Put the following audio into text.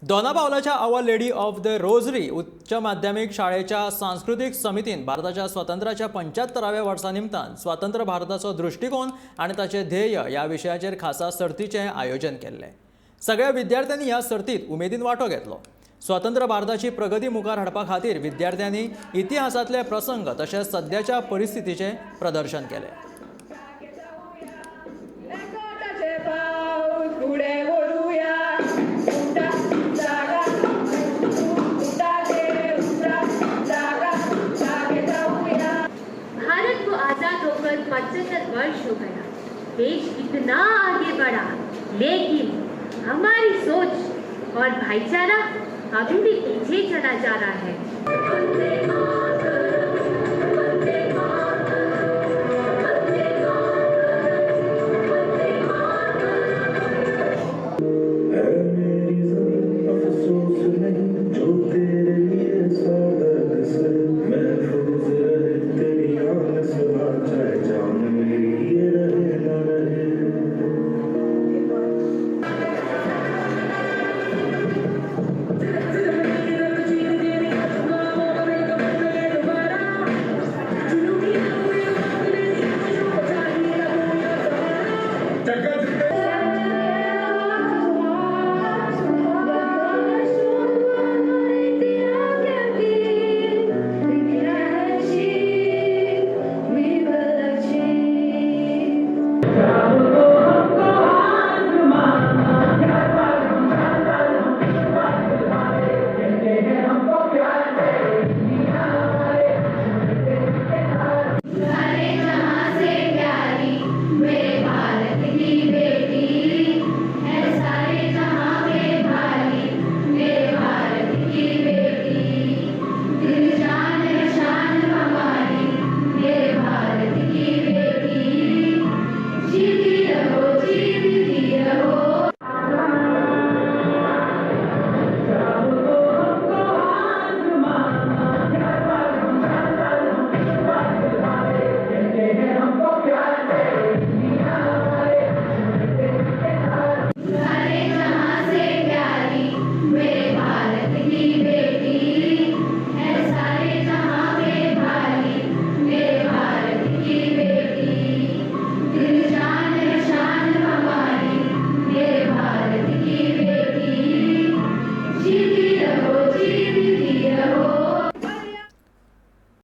दोनापावलाच्या our lady of the rosary उच्च माध्यमिक शाळेच्या सांस्कृतिक समितीन भारताच्या स्वातंत्र्याच्या 75व्या वर्सा निमतान स्वतंत्र भारताचो दृष्टिकोन आणि ताचे ध्येय या विशयाचेर खासा सर्तीचे आयोजन केले। सगळ्या विद्यार्थ्यांनी ह्या सर्तीत उमेदीन वांटो घेतलो। स्वतंत्र भारताची प्रगती मुखार हाडपा खातीर विद्यार्थ्यांनी इतिहासातले प्रसंग तशेंच सद्याच्या परिस्थितीचे प्रदर्शन केले। भारत को आजाद होकर 75 वर्ष हो गया। देश इतना आगे बढ़ा, लेकिन हमारी सोच और भाईचारा अभी भी पीछे चला जा रहा है।